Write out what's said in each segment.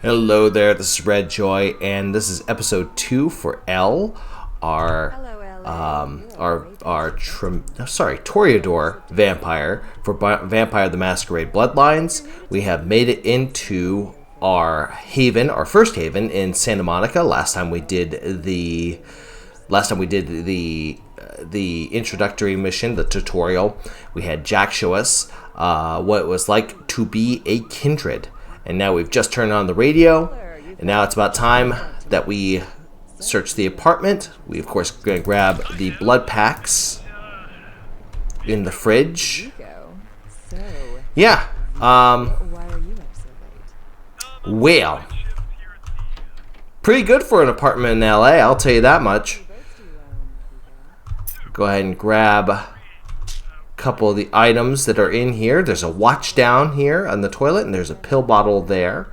Hello there, this is Red Joy, and this is episode 2 for Elle, our Toreador vampire for Vampire the Masquerade Bloodlines. We have made it into our haven, our first haven in Santa Monica. Last time we did the introductory mission, the tutorial, we had Jack show us what it was like to be a kindred. And now we've just turned on the radio, and now it's about time that we search the apartment. We, of course, are going to grab the blood packs in the fridge. Yeah. Well, pretty good for an apartment in LA, I'll tell you that much. Go ahead and grab a couple of the items that are in here. There's a watch down here on the toilet, and there's a pill bottle there.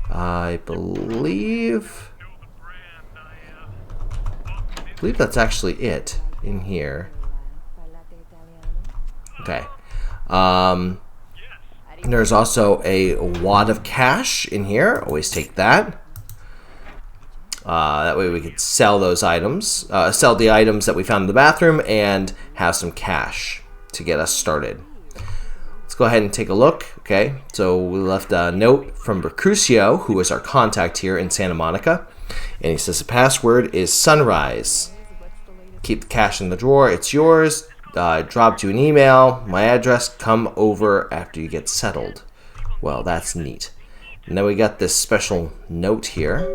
I believe that's actually it in here. Okay. There's also a wad of cash in here. Always take that. That way we could sell those items, sell the items that we found in the bathroom, and have some cash to get us started. Let's go ahead and take a look. Okay, so we left a note from Mercutio, who is our contact here in Santa Monica, and he says the password is sunrise. Keep the cash in the drawer, it's yours. Dropped you an email, my address, come over after you get settled. Well, that's neat. And then we got this special note here.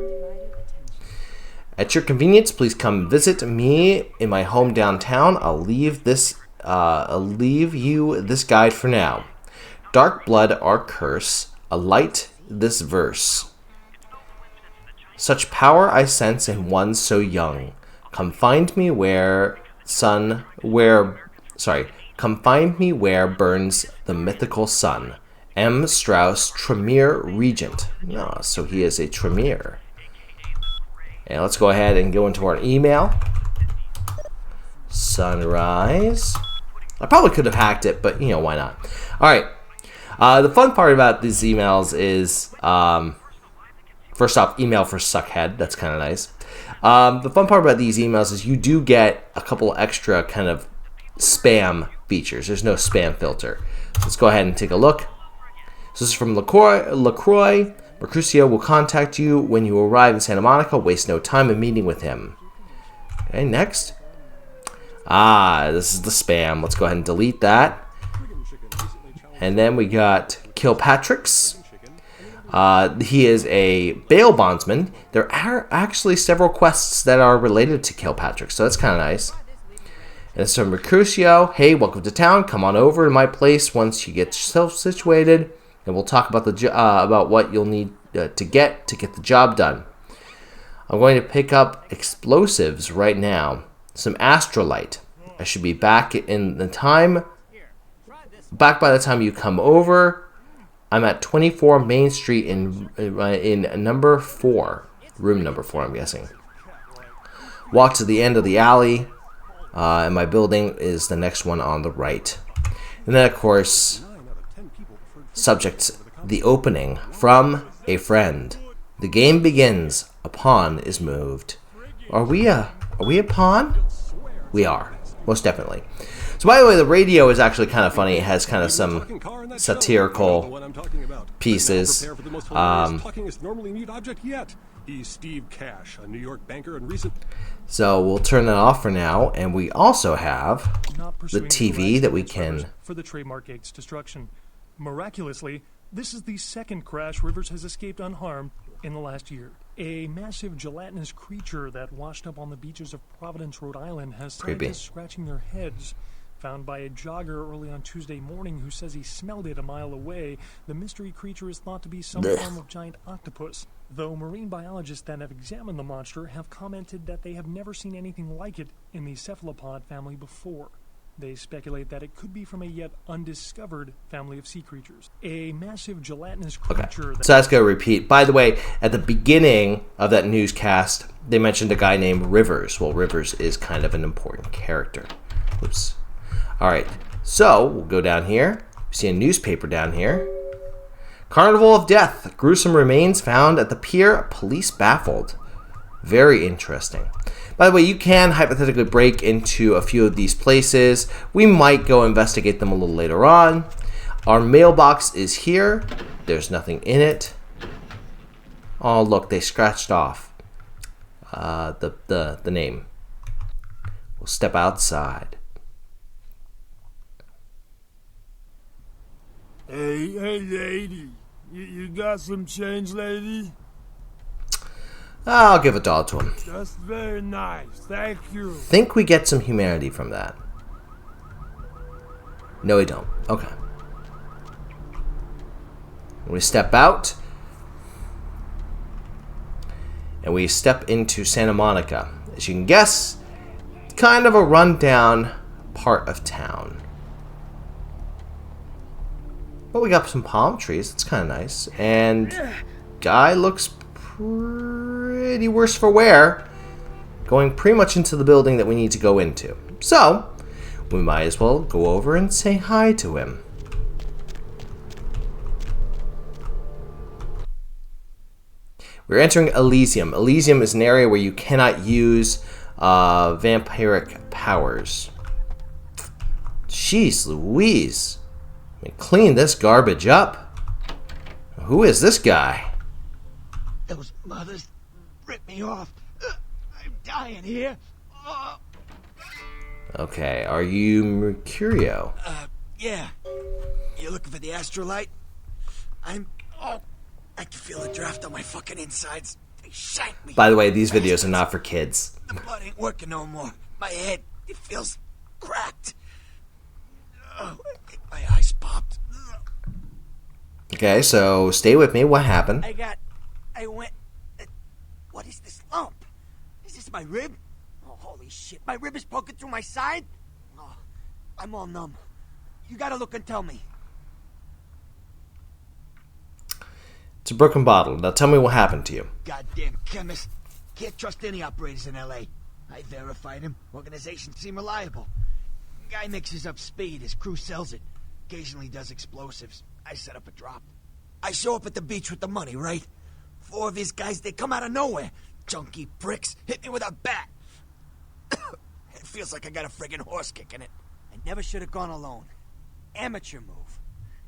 At your convenience, please come visit me in my home downtown. I'll leave you this guide for now. Dark blood, our curse. Alight this verse. Such power I sense in one so young. Come find me where burns the mythical sun. M. Strauss, Tremere Regent. Oh, so he is a Tremere. And let's go ahead and go into our email. Sunrise. I probably could have hacked it, but why not? All right. The fun part about these emails is, first off, email for suckhead. That's kind of nice. The fun part about these emails is you do get a couple extra kind of spam features. There's no spam filter. Let's go ahead and take a look. So this is from LaCroix. Mercutio will contact you when you arrive in Santa Monica. Waste no time in meeting with him. Okay, next. This is the spam. Let's go ahead and delete that. And then we got Kilpatrick's. He is a bail bondsman. There are actually several quests that are related to Kilpatrick, so that's kind of nice. And it's from Mercutio. Hey, welcome to town. Come on over to my place once you get yourself situated, and we'll talk about about what you'll need to get the job done. I'm going to pick up explosives right now. Some astrolite. I should be back by the time you come over. I'm at 24 Main Street in number 4, room number 4. I'm guessing. Walk to the end of the alley, and my building is the next one on the right. And then, of course, subject the opening from a friend. The game begins. A pawn is moved. Are we a pawn? We are, most definitely. So, by the way, the radio is actually kind of funny. It has kind of some satirical pieces. So we'll turn that off for now, and we also have the TV that we can. For the trademark gate's destruction. Miraculously, this is the second crash Rivers has escaped unharmed in the last year. A massive gelatinous creature that washed up on the beaches of Providence, Rhode Island, has scientists scratching their heads. Found by a jogger early on Tuesday morning who says he smelled it a mile away, the mystery creature is thought to be some form of giant octopus. Though marine biologists that have examined the monster have commented that they have never seen anything like it in the cephalopod family before. They speculate that it could be from a yet undiscovered family of sea creatures. A massive gelatinous creature... Okay, so that's going to repeat. By the way, at the beginning of that newscast, they mentioned a guy named Rivers. Well, Rivers is kind of an important character. Oops. All right, so we'll go down here. We see a newspaper down here. Carnival of Death. Gruesome remains found at the pier. Police baffled. Very interesting. By the way, you can hypothetically break into a few of these places. We might go investigate them a little later on. Our mailbox is here. There's nothing in it. Oh, look, they scratched off the name. We'll step outside. Hey, lady. You got some change, lady? I'll give $1 to him. That's very nice. Thank you. Think we get some humanity from that. No, we don't. Okay. We step out. And we step into Santa Monica. As you can guess, kind of a rundown part of town. But we got some palm trees. It's kind of nice. And guy looks pretty worse for wear. Going pretty much into the building that we need to go into. So, we might as well go over and say hi to him. We're entering Elysium. Elysium is an area where you cannot use vampiric powers. Jeez Louise. I mean, clean this garbage up. Who is this guy? Those mothers ripped me off. I'm dying here. Okay, are you Mercurio? Yeah. You looking for the astrolite? I can feel a draft on my fucking insides. They shanked me. By the way, these videos are not for kids. The blood ain't working no more. My head, it feels cracked. My eyes popped. Okay, so stay with me. What happened? What is this lump? Is this my rib? Oh, holy shit. My rib is poking through my side? Oh, I'm all numb. You gotta look and tell me. It's a broken bottle. Now tell me what happened to you. Goddamn chemist. Can't trust any operators in L.A. I verified him. Organizations seem reliable. Guy mixes up speed. His crew sells it. Occasionally does explosives. I set up a drop. I show up at the beach with the money, right? 4 of his guys, they come out of nowhere. Junky pricks hit me with a bat. It feels like I got a friggin' horse kicking it. I never should have gone alone. Amateur move.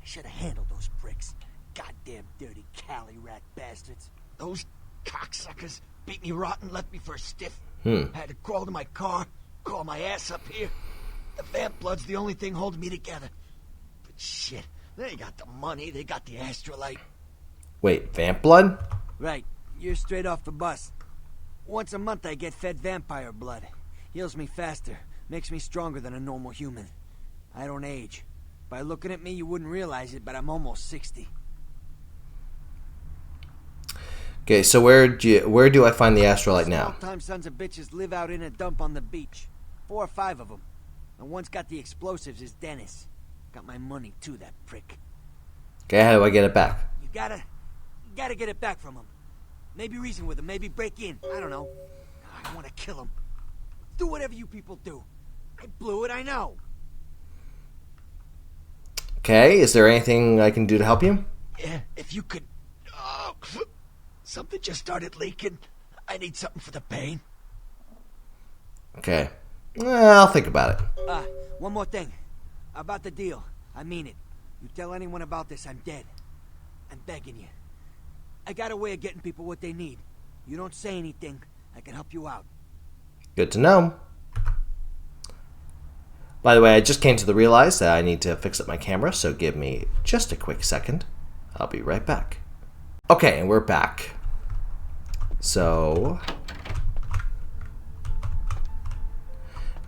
I should have handled those pricks. Goddamn dirty Cali rat bastards. Those cocksuckers beat me rotten, left me for a stiff. Had to crawl to my car, crawl my ass up here. The vamp blood's the only thing holding me together. But shit, they got the money, they got the astrolite. Wait, vamp blood? Right, you're straight off the bus. Once a month I get fed vampire blood. Heals me faster, makes me stronger than a normal human. I don't age. By looking at me, you wouldn't realize it, but I'm almost 60. Okay, so where do I find the astrolite now? Small-time sons of bitches live out in a dump on the beach. 4 or 5 of them. And one's got the explosives is Dennis. Got my money too, that prick. Okay, how do I get it back? You gotta get it back from him. Maybe reason with him, maybe break in. I don't know. I want to kill him. Do whatever you people do. I blew it, I know. Okay, is there anything I can do to help you? Yeah, if you could... Oh, something just started leaking. I need something for the pain. Okay. I'll think about it. One more thing. About the deal. I mean it. You tell anyone about this, I'm dead. I'm begging you. I got a way of getting people what they need. You don't say anything, I can help you out. Good to know. By the way, I just came to realize that I need to fix up my camera, so give me just a quick second. I'll be right back. Okay, and we're back. So...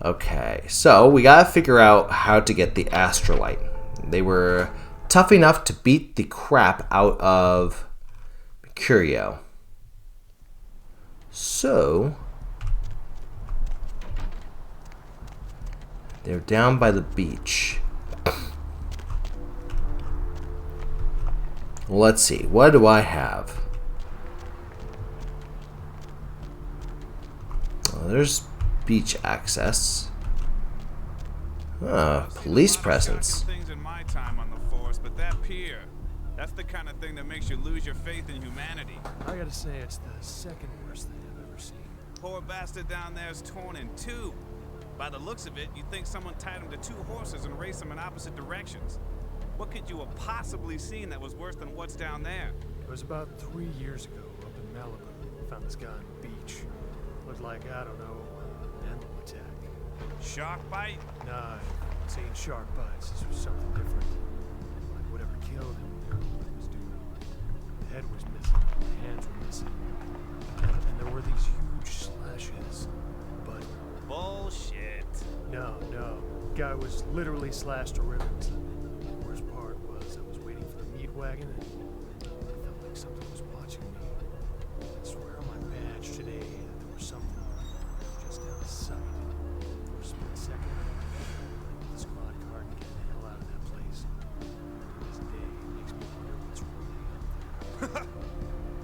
Okay, so we gotta figure out how to get the astrolite. They were tough enough to beat the crap out of Mercurio. So... they're down by the beach. Well, let's see. What do I have? Well, there's beach access. Police presence. Things in my time on the force, but that pier, That's the kind of thing that makes you lose your faith in humanity. I gotta say, it's the second worst thing I've ever seen. Poor bastard down there is torn in two. By the looks of it, you'd think someone tied him to two horses and raced them in opposite directions. What could you have possibly seen that was worse than what's down there? It was about 3 years ago up in Malibu. We found this guy on the beach. Looked like, I don't know, animal attack. Shark bite? Nah, this ain't shark bites. This was something different. Like whatever killed him was doing. The head was missing, the hands were missing. And there were these huge slashes. But Bullshit. no. Guy was literally slashed to ribbons. The worst part was I was waiting for the meat wagon and I felt like something was watching me. I swear on my badge today that there was something just out of sight. For a split second, I put the squad car and get the hell out of that place. This day makes me wonder what's really out there.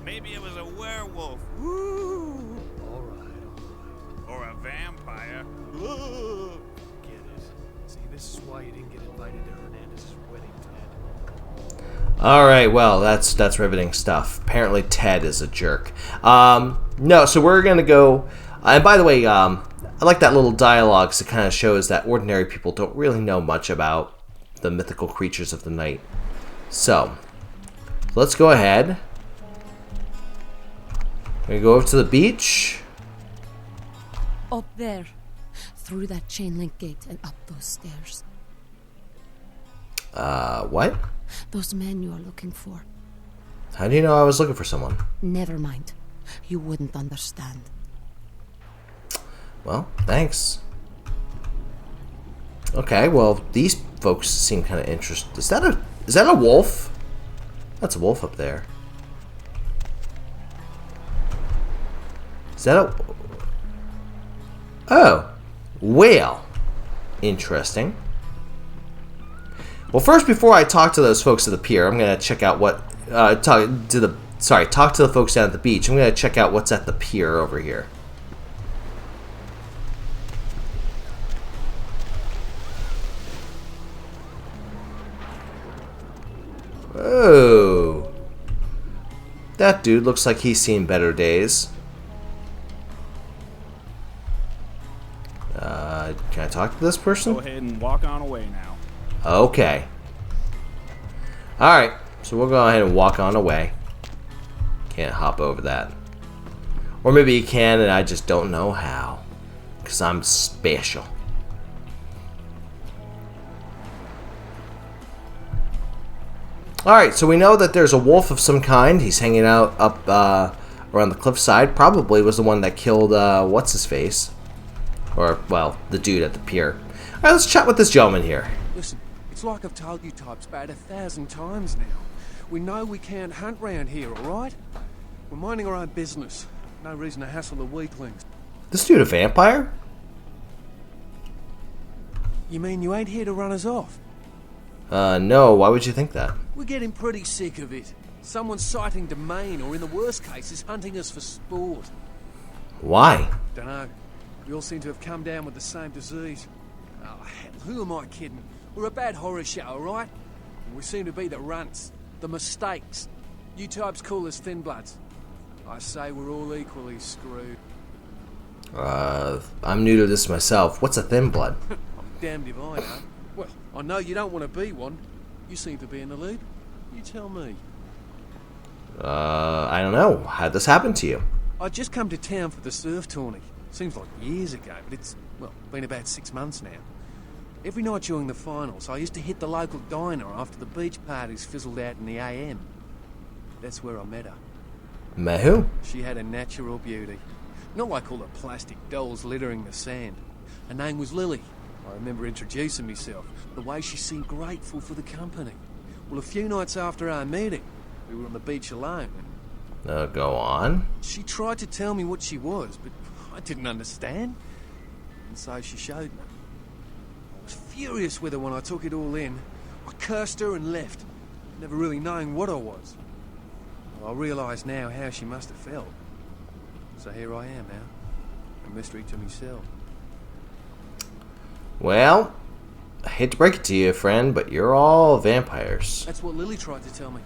Maybe it was a werewolf. Woo! All right. Or a vampire. Get it. See, this is why you didn't get invited to Hernandez's wedding, Ted. All right, well, that's riveting stuff. Apparently, Ted is a jerk. No, so we're gonna go. And by the way, I like that little dialogue because it kind of shows that ordinary people don't really know much about the mythical creatures of the night. So, let's go ahead. We go over to the beach. Up there. Through that chain link gate and up those stairs. What? Those men you are looking for. How do you know I was looking for someone? Never mind. You wouldn't understand. Well, thanks. Okay, well, these folks seem kind of interested. Is that a wolf? That's a wolf up there. Is that a... Oh. Well. Interesting. Well, first, before I talk to those folks at the pier, I'm going to check out what... talk to the folks down at the beach. I'm going to check out what's at the pier over here. Oh. That dude looks like he's seen better days. Can I talk to this person? Go ahead and walk on away now. Okay. Alright, so we'll go ahead and walk on away. Can't hop over that. Or maybe you can and I just don't know how. Because I'm special. Alright, so we know that there's a wolf of some kind. He's hanging out up around the cliffside. Probably was the one that killed, what's-his-face? Or, well, the dude at the pier. Alright, let's chat with this gentleman here. Listen, it's like I've told you types about 1,000 times now. We know we can't hunt round here, alright? We're minding our own business. No reason to hassle the weaklings. This dude a vampire? You mean you ain't here to run us off? No, why would you think that? We're getting pretty sick of it. Someone's sighting domain, or in the worst cases, hunting us for sport. Why? Dunno. We all seem to have come down with the same disease. Oh, hell, who am I kidding? We're a bad horror show, alright? And we seem to be the runts, the mistakes. You types call us thin bloods. I say we're all equally screwed. I'm new to this myself. What's a thin blood? I'm damned if I know. Well, I know you don't want to be one. You seem to be in the lead. You tell me. I don't know. How'd this happen to you? I just come to town for the surf tourney. Seems like years ago, but it's, well, been about 6 months now. Every night during the finals, I used to hit the local diner after the beach parties fizzled out in the AM. That's where I met her. Met who? She had a natural beauty. Not like all the plastic dolls littering the sand. Her name was Lily. I remember introducing myself, the way she seemed grateful for the company. Well, a few nights after our meeting, we were on the beach alone. Go on. She tried to tell me what she was, but I didn't understand. And so she showed me. I was furious with her when I took it all in. I cursed her and left, never really knowing what I was. Well, I realise now how she must have felt. So here I am now, a mystery to myself. Well, I hate to break it to you, friend, but you're all vampires. That's what Lily tried to tell me.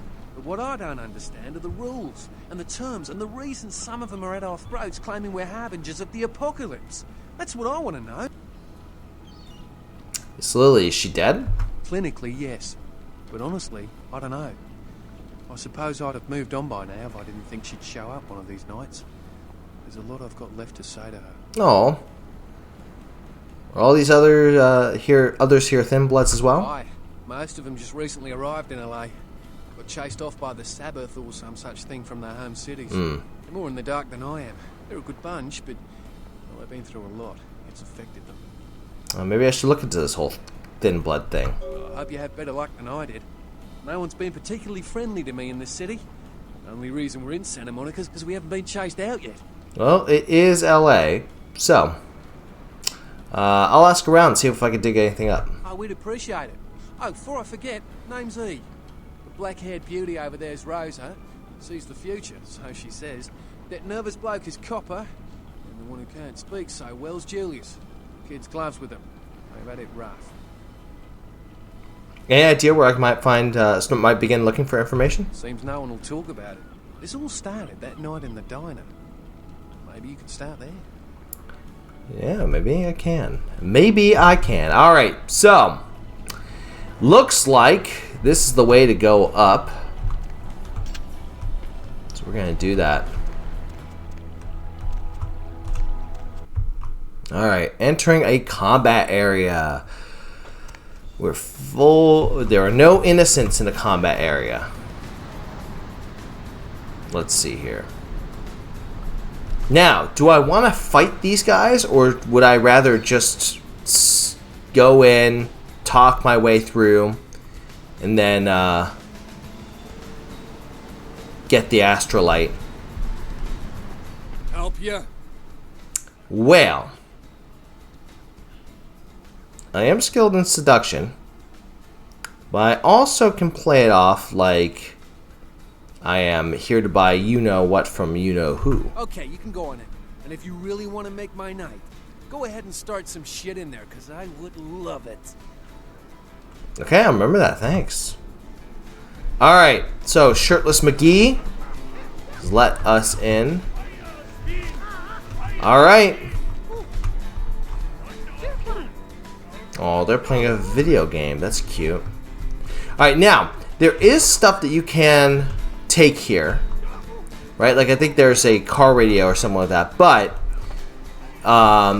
what I don't understand are the rules, and the terms, and the reasons some of them are at our throats claiming we're harbingers of the apocalypse. That's what I want to know. Is Lily, is she dead? Clinically, yes. But honestly, I don't know. I suppose I'd have moved on by now if I didn't think she'd show up one of these nights. There's a lot I've got left to say to her. Oh. Are all these others here thin bloods as well? Aye. Most of them just recently arrived in LA. Got chased off by the Sabbath or some such thing from their home cities. They're more in the dark than I am. They're a good bunch, but well, they've been through a lot. It's affected them. Maybe I should look into this whole thin blood thing. I hope you have better luck than I did. No one's been particularly friendly to me in this city. The only reason we're in Santa Monica is because we haven't been chased out yet. Well, it is LA, so I'll ask around and see if I can dig anything up. Oh, we'd appreciate it. Oh, before I forget, name's E. The black-haired beauty over there's Rosa. Sees the future, so she says. That nervous bloke is Copper, and the one who can't speak so well's Julius. Kids' gloves with them. They've had it rough. Any idea where I might begin looking for information? Seems no one will talk about it. This all started that night in the diner. Maybe you could start there. Yeah, maybe I can. Maybe I can. Alright, so looks like this is the way to go up. So we're going to do that. Alright, entering a combat area. We're full. There are no innocents in the combat area. Let's see here. Now, do I want to fight these guys, or would I rather just go in, talk my way through, and then get the astrolite? Help ya? Well, I am skilled in seduction, but I also can play it off like I am here to buy you-know-what from you-know-who. Okay, you can go on it. And if you really want to make my night, go ahead and start some shit in there, because I would love it. Okay, I remember that. Thanks. Alright, so Shirtless McGee has let us in. Alright. Oh, they're playing a video game. That's cute. Alright, now, there is stuff that you can take here. Right? Like, I think there's a car radio or something like that. But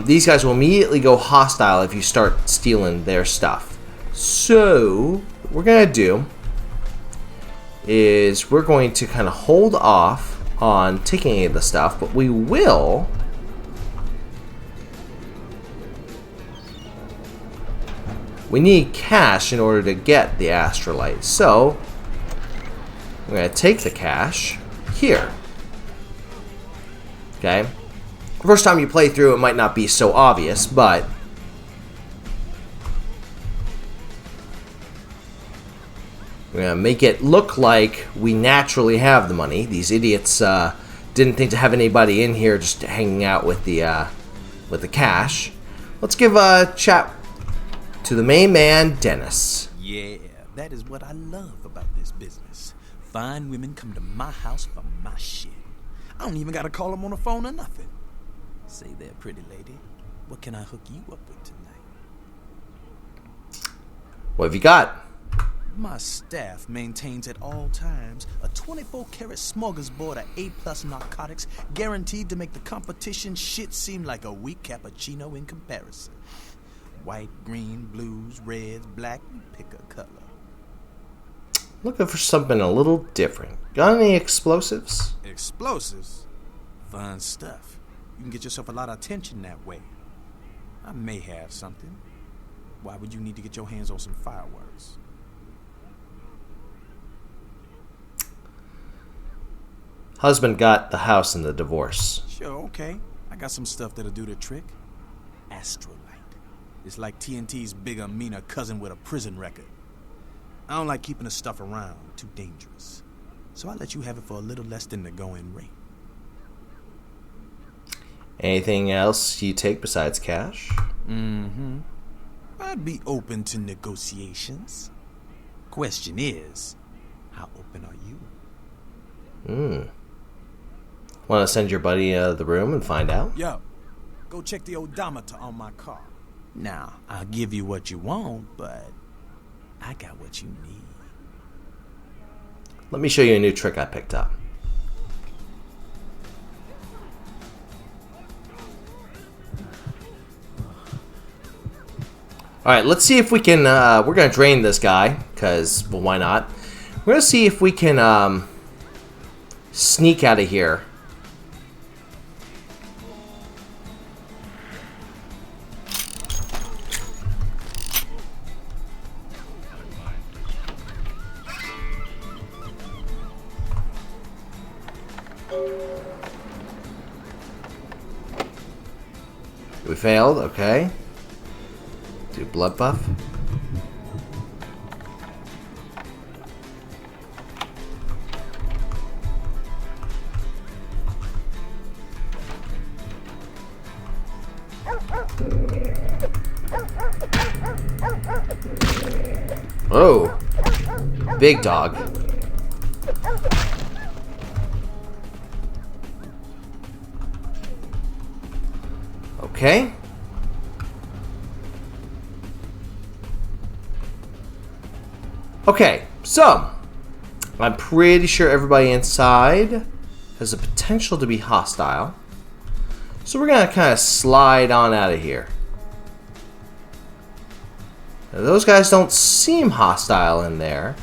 these guys will immediately go hostile if you start stealing their stuff. So, what we're going to do is we're going to kind of hold off on taking any of the stuff, but we will... We need cash in order to get the astrolite. So, we're going to take the cash here. Okay? First time you play through, it might not be so obvious, but we're going to make it look like we naturally have the money. These idiots didn't think to have anybody in here just hanging out with the cash. Let's give a chat to the main man, Dennis. Yeah, that is what I love about this business. Fine women come to my house for my shit. I don't even gotta call them on the phone or nothing. Say there, pretty lady, what can I hook you up with tonight? What have you got? My staff maintains at all times a 24-karat smorgasbord of A+ narcotics guaranteed to make the competition shit seem like a weak cappuccino in comparison. White, green, blues, reds, black, pick a color. Looking for something a little different. Got any explosives? Explosives? Fun stuff. You can get yourself a lot of attention that way. I may have something. Why would you need to get your hands on some fireworks? Husband got the house in the divorce. Sure, okay. I got some stuff that'll do the trick. Astrolite. It's like TNT's bigger, meaner cousin with a prison record. I don't like keeping the stuff around. Too dangerous. So I let you have it for a little less than the going rate. Anything else you take besides cash? Mm-hmm. I'd be open to negotiations. Question is, How open are you? Want to send your buddy the room and find out? Yo, go check the odometer on my car. Now, I'll give you what you want, but I got what you need. Let me show you a new trick I picked up. Alright, let's see if we can, we're going to drain this guy, because, well, why not? We're going to see if we can, sneak out of here. We failed, okay. Do blood buff. Oh, big dog. Okay. Okay, so I'm pretty sure everybody inside has the potential to be hostile. So we're gonna kind of slide on out of here. Now, those guys don't seem hostile in there.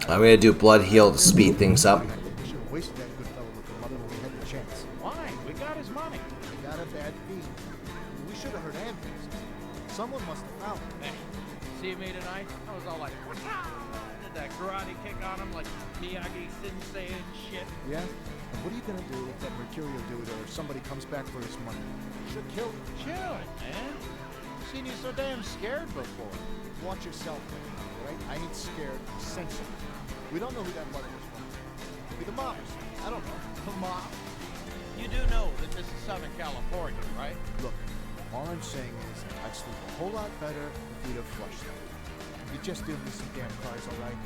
I'm gonna do blood heal to speed things up. Why? We got his money. We got a bad feed. We should have heard ambulance. Someone must have found him. Hey, see me tonight? I was all like, did that karate kick on him like Miyagi Sensei and shit. Yeah? And what are you gonna do if that Mercurio dude or somebody comes back for his money? Should kill him. Chill, man. Seen you so damn scared before. Watch yourself, right? I ain't scared. I'm sensitive. We don't know who that mother was from. Maybe the mob or something. I don't know. The mob? You do know that this is Southern California, right? Look, all I'm saying is I'd sleep a whole lot better if we'd have flushed them. You just deal with some damn cars, all right?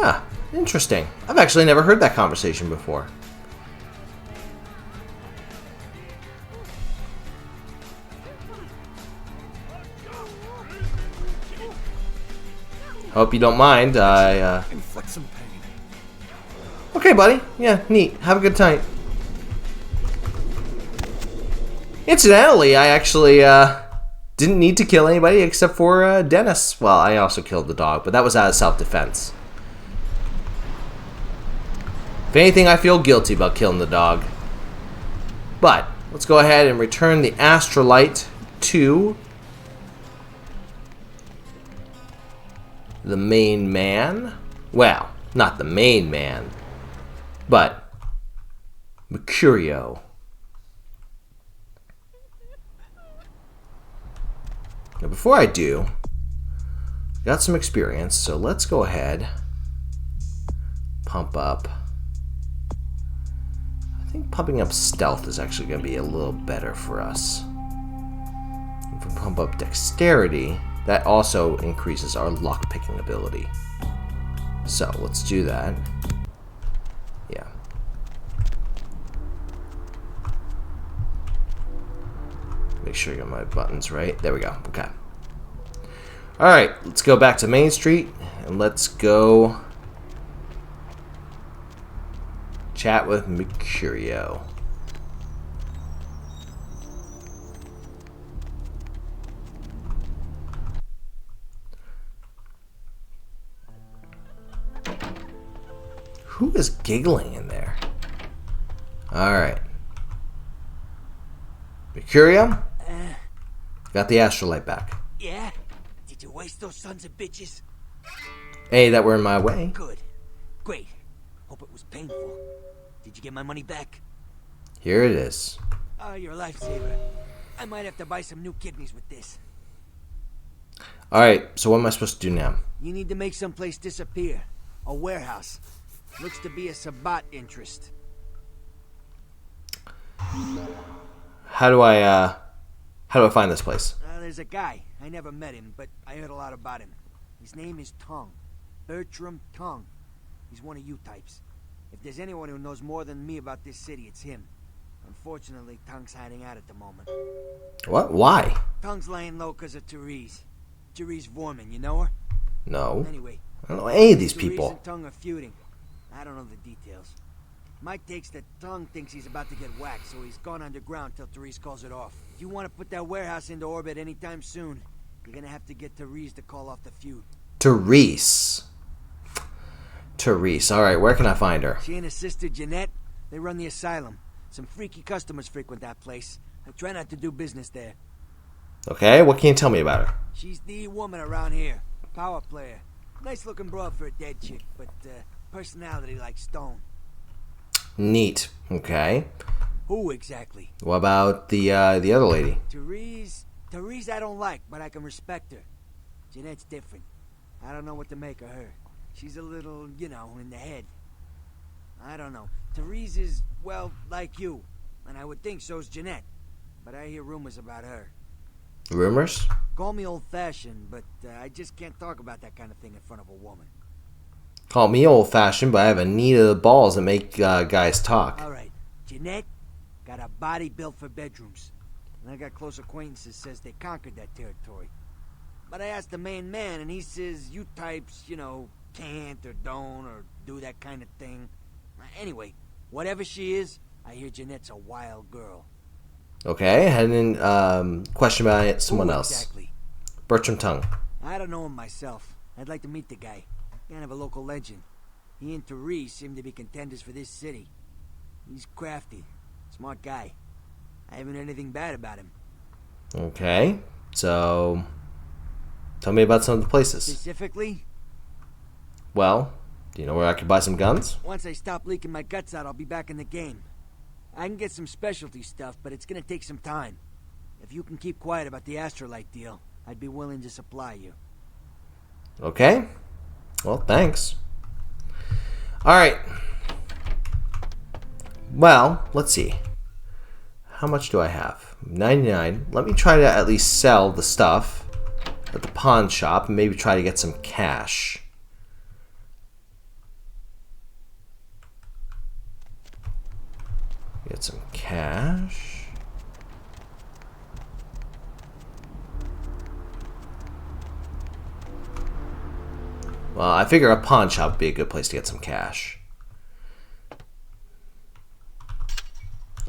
Ah, interesting. I've actually never heard that conversation before. Hope you don't mind. Inflict some pain. Okay, buddy. Yeah, neat. Have a good time. Incidentally, I actually didn't need to kill anybody except for Dennis. Well, I also killed the dog, but that was out of self-defense. If anything, I feel guilty about killing the dog. But let's go ahead and return the astrolite to the main man. Well, not the main man, but Mercurio. Now, before I do, got some experience, so let's go ahead, pump up. I think pumping up stealth is actually going to be a little better for us. If we pump up dexterity, that also increases our lock-picking ability. So, let's do that. Yeah. Make sure I got my buttons right. There we go. Okay. Alright, let's go back to Main Street, and let's go chat with Mercurio. Who is giggling in there? Alright. Mercurio? Got the astrolite back. Yeah? Did you waste those sons of bitches? Hey, that were in my way. Good. Great. Hope it was painful. Did you get my money back? Here it is. Oh, you're a lifesaver. I might have to buy some new kidneys with this. Alright, so what am I supposed to do now? You need to make someplace disappear. A warehouse. Looks to be a Sabat interest. How do I find this place? There's a guy. I never met him, but I heard a lot about him. His name is Tongue. Bertram Tongue. He's one of you types. If there's anyone who knows more than me about this city, it's him. Unfortunately, Tongue's hiding out at the moment. What? Why? Tongue's laying low because of Therese. Therese Vorman, you know her? No. Anyway. I don't know any of these Therese people. and Tongue are feuding. I don't know the details. Mike takes that Tongue thinks he's about to get whacked, so he's gone underground till Therese calls it off. If you want to put that warehouse into orbit anytime soon, you're gonna have to get Therese to call off the feud. Therese. Alright, where can I find her? She and her sister Jeanette, they run the asylum. Some freaky customers frequent that place. I try not to do business there. Okay, what can you tell me about her? She's the woman around here. Power player. Nice looking broad for a dead chick, but personality like stone. Neat. Okay. Who exactly? What about the other lady? Therese I don't like, but I can respect her. Jeanette's different. I don't know what to make of her. She's a little, in the head. I don't know. Therese is, well, like you. And I would think so's Jeanette. But I hear rumors about her. Rumors? Call me old-fashioned, but I just can't talk about that kind of thing in front of a woman. Call me old-fashioned, but I have a need of the balls that make guys talk. All right. Jeanette got a body built for bedrooms. And I got close acquaintances says they conquered that territory. But I asked the main man, and he says you types, can't or don't or do that kind of thing. Anyway, whatever she is, I hear Jeanette's a wild girl. Okay, and then question about someone Who else. Exactly? Bertram Tongue. I don't know him myself. I'd like to meet the guy. Kind of a local legend. He and Therese seem to be contenders for this city. He's crafty. Smart guy. I haven't heard anything bad about him. Okay, so tell me about some of the places. Specifically? Well, do you know where I could buy some guns? Once I stop leaking my guts out, I'll be back in the game. I can get some specialty stuff, but it's gonna take some time. If you can keep quiet about the Astrolite deal, I'd be willing to supply you. Okay. Well, thanks. Alright. Well, let's see. How much do I have? 99. Let me try to at least sell the stuff at the pawn shop and maybe try to get some cash. Get some cash. Well, I figure a pawn shop would be a good place to get some cash.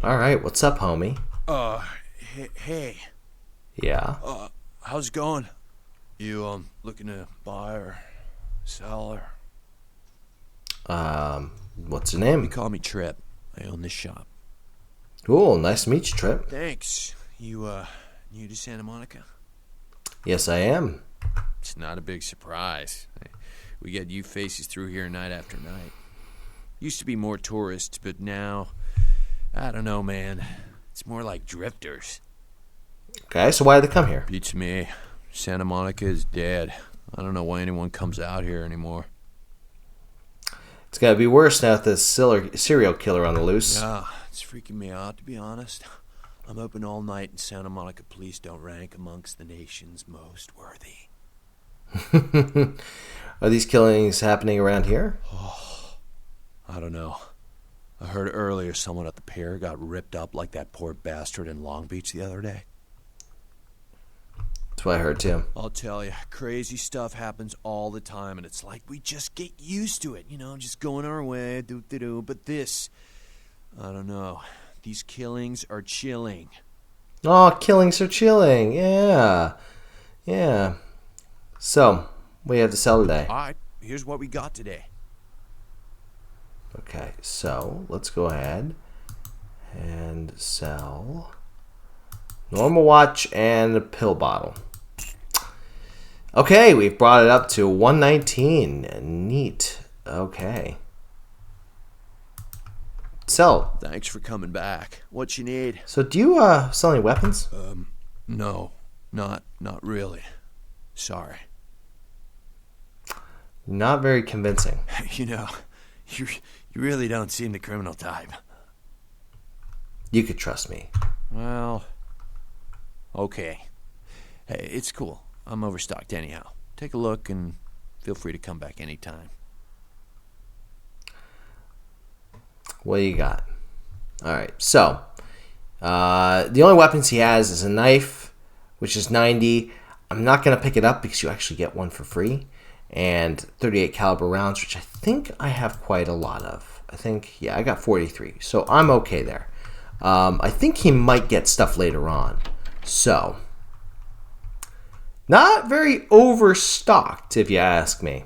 Alright, what's up, homie? Hey. Yeah? How's it going? You, looking to buy or sell or... What's your name? You call me Trip. I own this shop. Cool, nice to meet you, Trip. Thanks. You, new to Santa Monica? Yes, I am. It's not a big surprise. We get you faces through here night after night. Used to be more tourists, but now... I don't know, man. It's more like drifters. Okay, so why did they come here? Beats me. Santa Monica is dead. I don't know why anyone comes out here anymore. It's gotta be worse now with this serial killer on the loose. Yeah, it's freaking me out, to be honest. I'm open all night and Santa Monica police don't rank amongst the nation's most worthy. Are these killings happening around here? Oh, I don't know. I heard earlier someone at the pier got ripped up like that poor bastard in Long Beach the other day. That's what I heard too. I'll tell you, crazy stuff happens all the time, and it's like we just get used to it, just going our way, do. But this, I don't know. These killings are chilling. Oh, killings are chilling. Yeah. So, what do you have to sell today? All right, here's what we got today. Okay, so let's go ahead and sell normal watch and a pill bottle. Okay, we've brought it up to 119. Neat. Okay. sell. Thanks for coming back. What you need? So do you sell any weapons? No, not really. Sorry. Not very convincing. You know, you really don't seem the criminal type. You could trust me. Well, okay. Hey, it's cool. I'm overstocked anyhow. Take a look and feel free to come back anytime. What do you got? Alright, so the only weapons he has is a knife, which is 90. I'm not going to pick it up because you actually get one for free. And 38 caliber rounds, which I think I have quite a lot of. I got 43. So I'm okay there. I think he might get stuff later on. So, not very overstocked, if you ask me.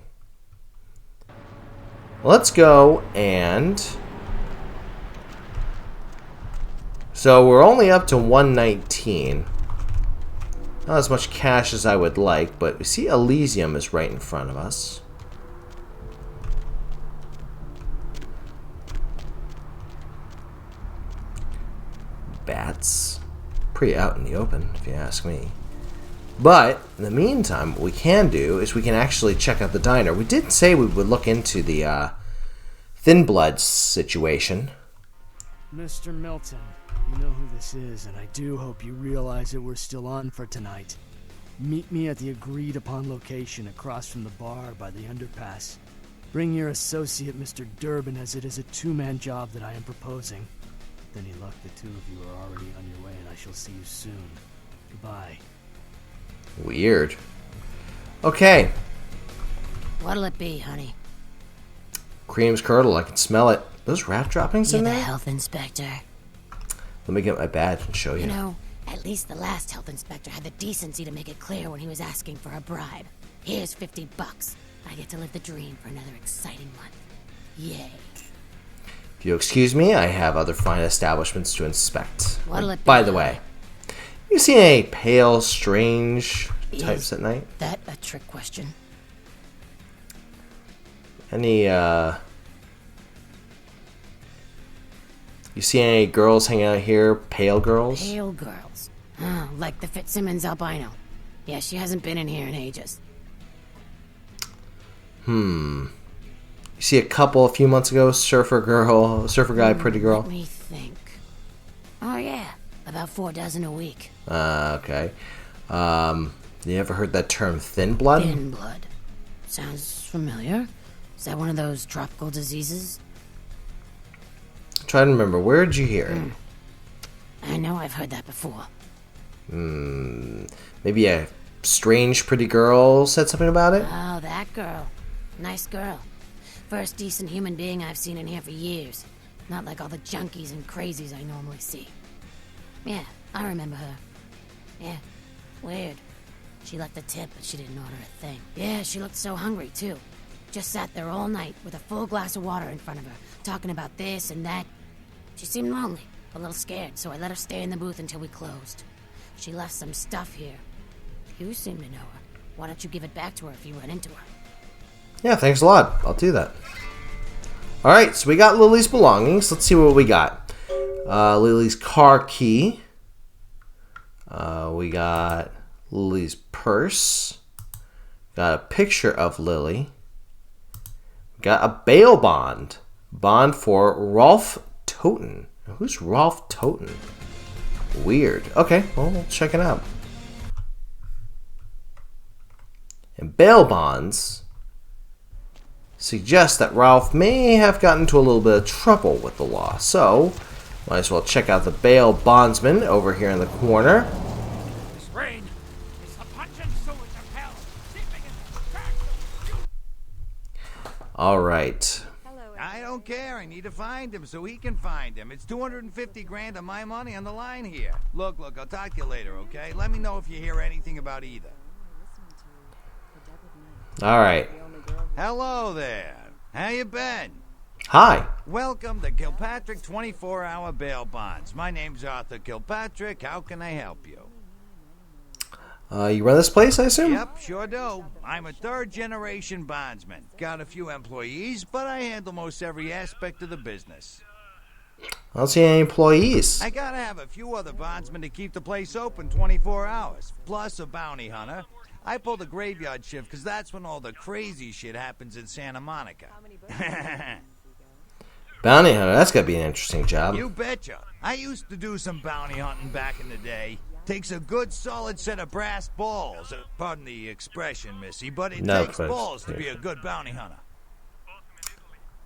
Let's go and... So we're only up to 119. Not as much cash as I would like, but we see Elysium is right in front of us. Bats. Pretty out in the open, if you ask me. But, in the meantime, what we can do is we can actually check out the diner. We did say we would look into the Thin Blood situation. Mr. Milton, you know who this is, and I do hope you realize that we're still on for tonight. Meet me at the agreed-upon location across from the bar by the underpass. Bring your associate, Mr. Durbin, as it is a two-man job that I am proposing. With any luck, the two of you are already on your way, and I shall see you soon. Goodbye. Weird. Okay. What'll it be, honey? Cream's curdle, I can smell it. Those rat droppings You're in the there? health inspector. Let me get my badge and show you. You know, at least the last health inspector had the decency to make it clear when he was asking for a bribe. Here's $50. I get to live the dream for another exciting month. Yay. If you excuse me, I have other fine establishments to inspect. What'll it be? By the way, you see any pale, strange types at night? That a trick question? Any, you see any girls hanging out here? Pale girls? Pale girls. Oh, like the Fitzsimmons albino. Yeah, she hasn't been in here in ages. You see a couple a few months ago? Surfer guy, pretty girl? Let me think. Oh, yeah. About 4 dozen a week. Okay. You ever heard that term, thin blood? Thin blood. Sounds familiar. Is that one of those tropical diseases? Try to remember, where did you hear it? I know I've heard that before. Maybe a strange pretty girl said something about it? Oh, that girl. Nice girl. First decent human being I've seen in here for years. Not like all the junkies and crazies I normally see. Yeah, I remember her. Yeah, weird. She left a tip, but she didn't order a thing. Yeah, she looked so hungry, too. Just sat there all night with a full glass of water in front of her, talking about this and that. She seemed lonely, a little scared, so I let her stay in the booth until we closed. She left some stuff here. You seem to know her. Why don't you give it back to her if you run into her? Yeah, thanks a lot. I'll do that. Alright, so we got Lily's belongings. Let's see what we got. Lily's car key. We got Lily's purse. Got a picture of Lily. Got a bail bond. Bond for Rolf Toten. Who's Rolf Toten? Weird. Okay, well, we'll check it out. And bail bonds suggest that Ralph may have gotten into a little bit of trouble with the law. So, might as well check out the bail bondsman over here in the corner. This rain is the pungent sewage of hell, seeping into the cracks. All right. I don't care. I need to find him so he can find him. It's 250 grand of my money on the line here. Look, I'll talk to you later, okay? Let me know if you hear anything about either. All right. Hello there. How you been? Hi. Welcome to Kilpatrick 24-hour bail bonds. My name's Arthur Kilpatrick. How can I help you? You run this place, I assume? Yep, sure do. I'm a third-generation bondsman. Got a few employees, but I handle most every aspect of the business. I don't see any employees. I gotta have a few other bondsmen to keep the place open 24 hours, plus a bounty hunter. I pull the graveyard shift because that's when all the crazy shit happens in Santa Monica. Bounty hunter, that's gotta be an interesting job. You betcha. I used to do some bounty hunting back in the day. Takes a good solid set of brass balls. Pardon the expression, Missy, but it takes balls to be a good bounty hunter.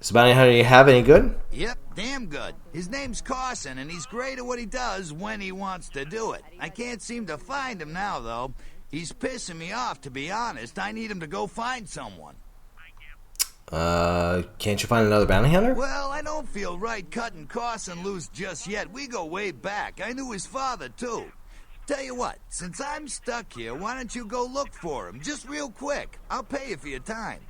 Is the bounty hunter you have any good? Yep, damn good. His name's Carson, and he's great at what he does when he wants to do it. I can't seem to find him now, though. He's pissing me off, to be honest. I need him to go find someone. Can't you find another bounty hunter? Well, I don't feel right cutting Carson loose just yet. We go way back. I knew his father, too. Tell you what, since I'm stuck here, why don't you go look for him? Just real quick. I'll pay you for your time.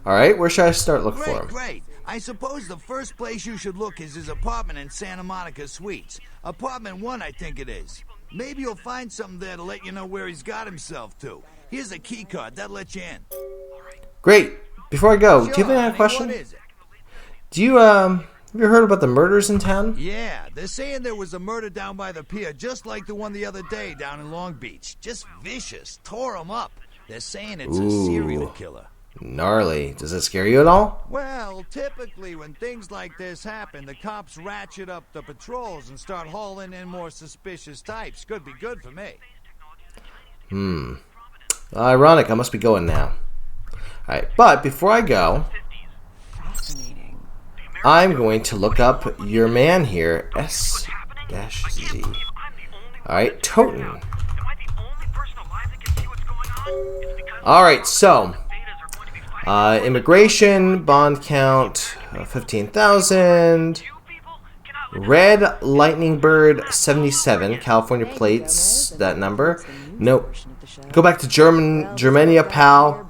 Alright, where should I start looking for him? Great. I suppose the first place you should look is his apartment in Santa Monica Suites. Apartment 1, I think it is. Maybe you'll find something there to let you know where he's got himself to. Here's a key card. That'll let you in. Great. Before I go, Sure, do you have any honey, question? What is it? Do you, have you heard about the murders in town? Yeah, they're saying there was a murder down by the pier, just like the one the other day down in Long Beach. Just vicious. Tore them up. They're saying it's a serial killer. Gnarly. Does it scare you at all? Well, typically when things like this happen, the cops ratchet up the patrols and start hauling in more suspicious types. Could be good for me. Ironic, I must be going now. Alright, but before I go, I'm going to look up your man here, S-Z. Alright, Toten. Alright, so immigration, bond count, 15,000. Red Lightning Bird 77, California plates, that number. Nope. Go back to Germania, pal.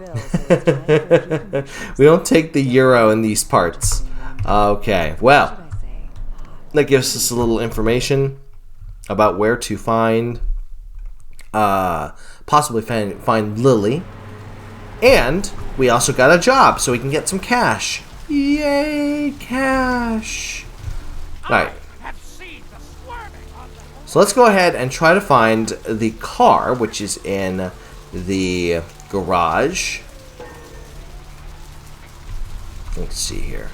We don't take the euro in these parts. Okay, well, that gives us a little information about where to find, possibly find Lily. And we also got a job, so we can get some cash. Yay, cash. Alright. So let's go ahead and try to find the car, which is in the garage. Let's see here.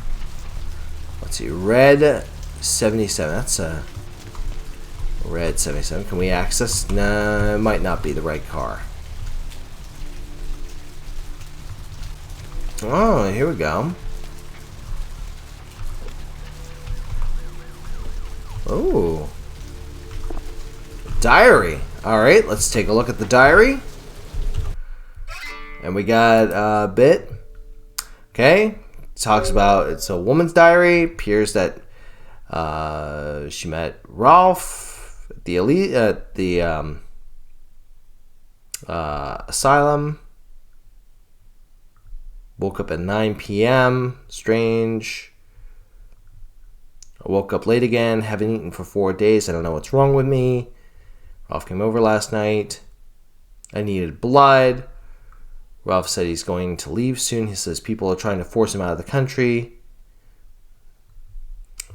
Let's see. Red 77. That's a red 77. Can we access? No, it might not be the right car. Oh, here we go. Oh. Diary. Alright, let's take a look at the diary. And we got a bit. Okay. Talks about, it's a woman's diary. Appears that she met Rolf at the asylum. Woke up at 9 p.m. Strange. I woke up late again. Haven't eaten for 4 days. I don't know what's wrong with me. Ralph came over last night. I needed blood. Ralph said he's going to leave soon. He says people are trying to force him out of the country.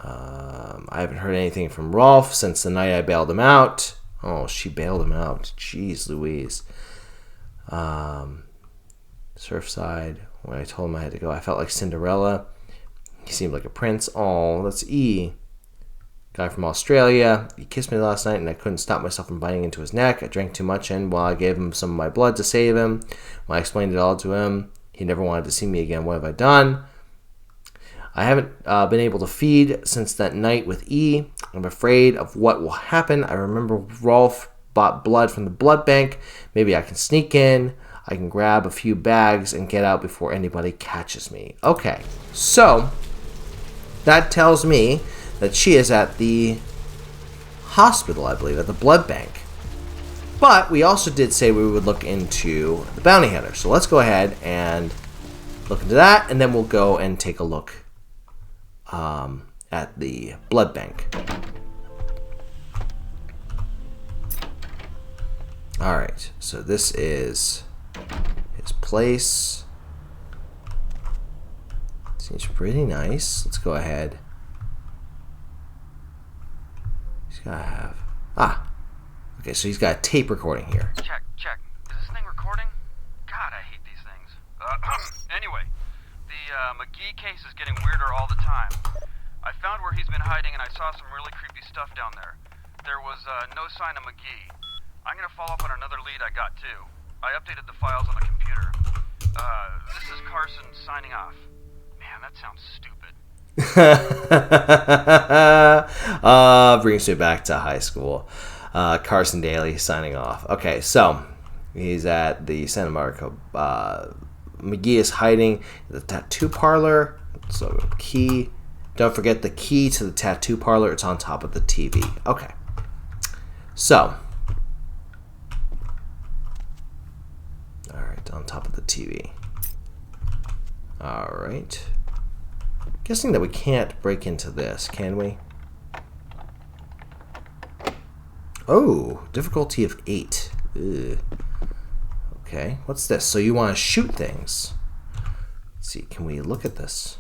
I haven't heard anything from Rolf since the night I bailed him out. Oh, she bailed him out. Jeez Louise. Surfside. When I told him I had to go, I felt like Cinderella. He seemed like a prince. Oh, that's E. Guy from Australia. He kissed me last night and I couldn't stop myself from biting into his neck. I drank too much and while I gave him some of my blood to save him. When I explained it all to him, he never wanted to see me again. What have I done? I haven't been able to feed since that night with E. I'm afraid of what will happen. I remember Rolf bought blood from the blood bank. Maybe I can sneak in. I can grab a few bags and get out before anybody catches me. Okay, so that tells me that she is at the hospital, I believe, at the blood bank. But we also did say we would look into the bounty hunter. So let's go ahead and look into that, and then we'll go and take a look at the blood bank. Alright, so this is his place. Seems pretty nice. Let's go ahead I have? Ah. Okay, so he's got a tape recording here. Check. Is this thing recording? God, I hate these things. Anyway, the McGee case is getting weirder all the time. I found where he's been hiding and I saw some really creepy stuff down there. There was no sign of McGee. I'm gonna follow up on another lead I got too. I updated the files on the computer. This is Carson signing off. Man, that sounds stupid. Brings me back to high school. Carson Daly signing off. Okay, so he's at the Santa Monica. McGee is hiding in the tattoo parlor. So key. Don't forget the key to the tattoo parlor. It's on top of the TV. Okay. So. Alright, on top of the TV. Alright. Guessing that we can't break into this, can we? Oh, difficulty of 8. Ugh. Okay, what's this? So you want to shoot things. Let's see, can we look at this?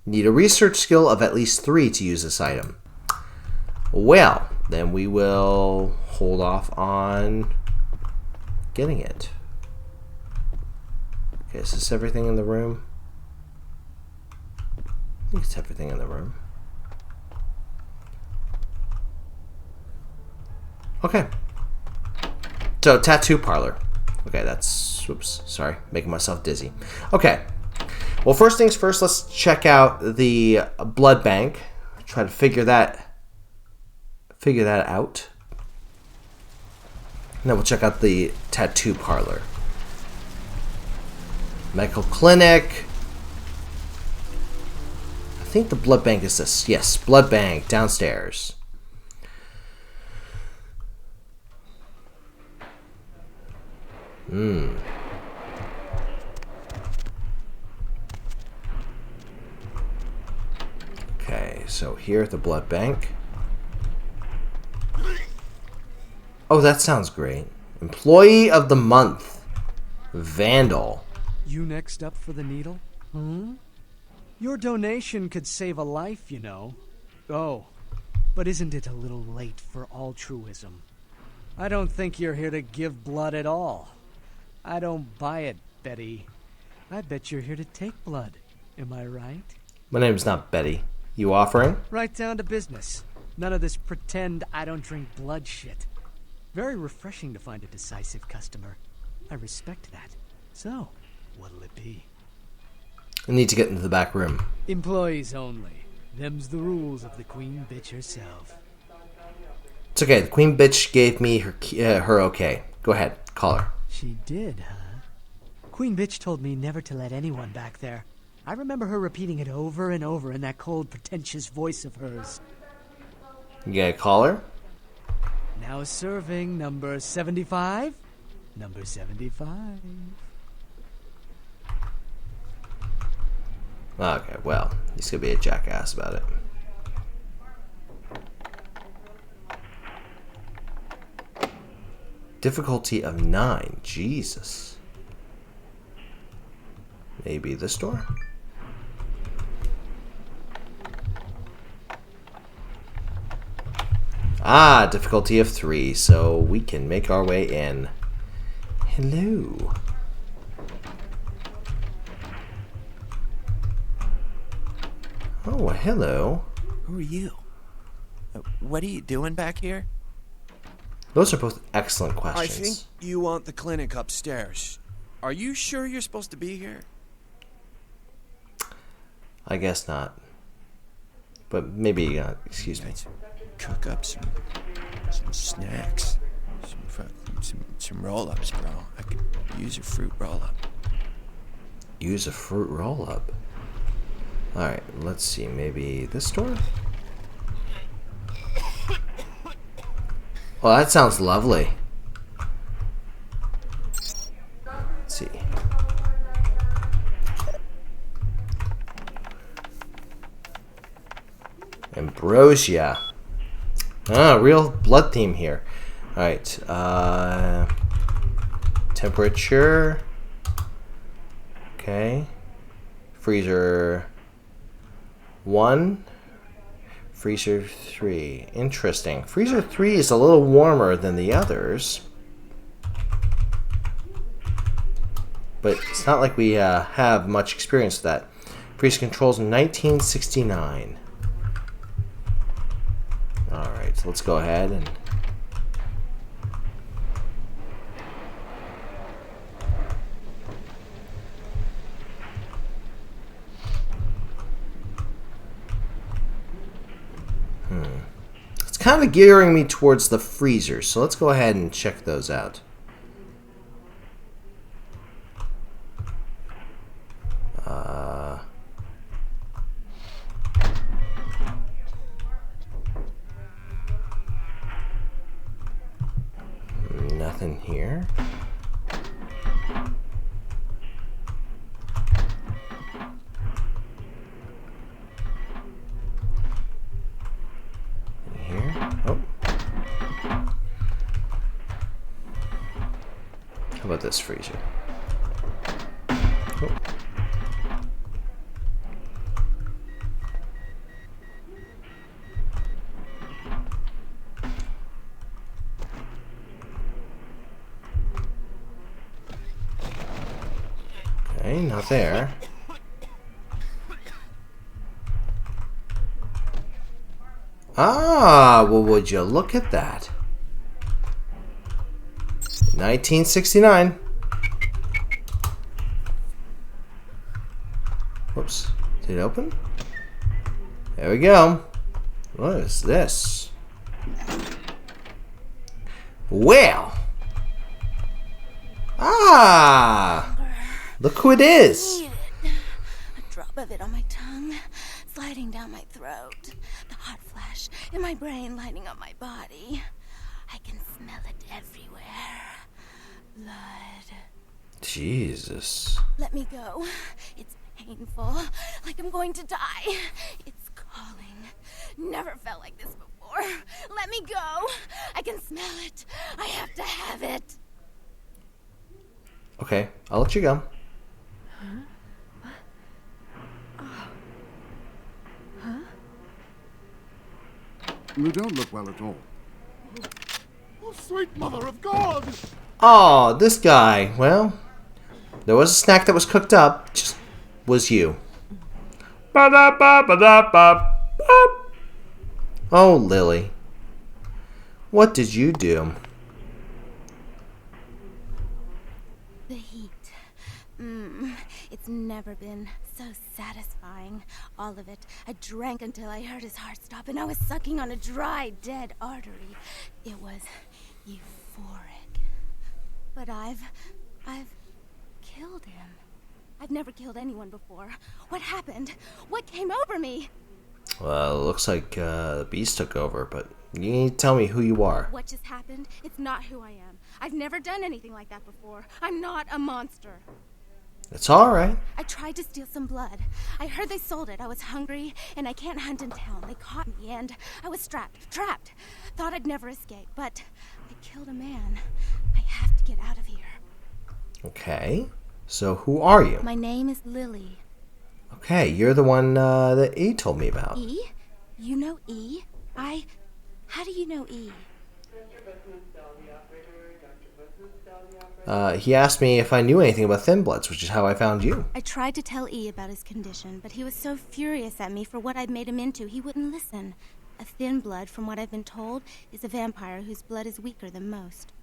Need a research skill of at least 3 to use this item. Well, then we will hold off on getting it. Okay, is this everything in the room? I think it's everything in the room. Okay. So, tattoo parlor. Okay, that's... Oops, sorry. Making myself dizzy. Okay. Well, first things first, let's check out the blood bank. Try to figure that out. And then we'll check out the tattoo parlor. Medical clinic. I think the blood bank is this. Yes, blood bank downstairs. Okay, so here at the blood bank. Oh, that sounds great. Employee of the month. Vandal. You next up for the needle? Your donation could save a life, you know. Oh, but isn't it a little late for altruism? I don't think you're here to give blood at all. I don't buy it, Betty. I bet you're here to take blood. Am I right? My name's not Betty. You offering? Right down to business. None of this pretend I don't drink blood shit. Very refreshing to find a decisive customer. I respect that. So, what'll it be? I need to get into the back room. Employees only. Them's the rules of the queen bitch herself. It's okay. The queen bitch gave me her okay. Go ahead. Call her. She did, huh? Queen bitch told me never to let anyone back there. I remember her repeating it over and over in that cold, pretentious voice of hers. You gonna call her? Now serving number 75. Number 75. Okay, well, he's gonna be a jackass about it. Difficulty of 9. Jesus. Maybe this door? Ah, difficulty of 3, so we can make our way in. Hello. Oh, hello. Who are you? What are you doing back here? Those are both excellent questions. I think you want the clinic upstairs. Are you sure you're supposed to be here? I guess not. But maybe, excuse me. Cook up some snacks. Some roll-ups, bro. I could use a fruit roll-up. Use a fruit roll-up? Alright, let's see. Maybe this door? Oh, that sounds lovely. Let's see. Ambrosia. Ah, real blood theme here. Alright, temperature. Okay. Freezer 1. Freezer 3. Interesting. Freezer 3 is a little warmer than the others. But it's not like we have much experience with that. Freezer controls in 1969. Alright, so let's go ahead and... It's kind of gearing me towards the freezers, so let's go ahead and check those out. Nothing here. Here. Oh. How about this freezer? Oh. Okay, not there. Ah, well, would you look at that? 1969. Whoops. Did it open? There we go. What is this? Well. Ah. Look who it is. A drop of it on my tongue, sliding down my throat. The hot flash in my brain lighting up my body. I can smell it everywhere. Blood. Jesus. Let me go. It's painful, like I'm going to die. It's calling. Never felt like this before. Let me go. I can smell it. I have to have it. Okay, I'll let you go. Huh? Oh. Huh? You don't look well at all. Oh, sweet mother of God! Oh, this guy. Well, there was a snack that was cooked up. Just was you. Oh, Lily. What did you do? The heat. It's never been so satisfying. All of it. I drank until I heard his heart stop, and I was sucking on a dry, dead artery. It was euphoric. But I've killed him. I've never killed anyone before. What happened? What came over me? Well, it looks like the beast took over, but you need to tell me who you are. What just happened? It's not who I am. I've never done anything like that before. I'm not a monster. It's alright. I tried to steal some blood. I heard they sold it. I was hungry, and I can't hunt in town. They caught me, and I was trapped. Thought I'd never escape, but I killed a man. I have to get out of here. Okay. So who are you? My name is Lily. Okay, you're the one that E told me about. E? You know E? How do you know E? He asked me if I knew anything about Thin Bloods, which is how I found you. I tried to tell E about his condition, but he was so furious at me for what I'd made him into, he wouldn't listen. A Thin Blood, from what I've been told, is a vampire whose blood is weaker than most.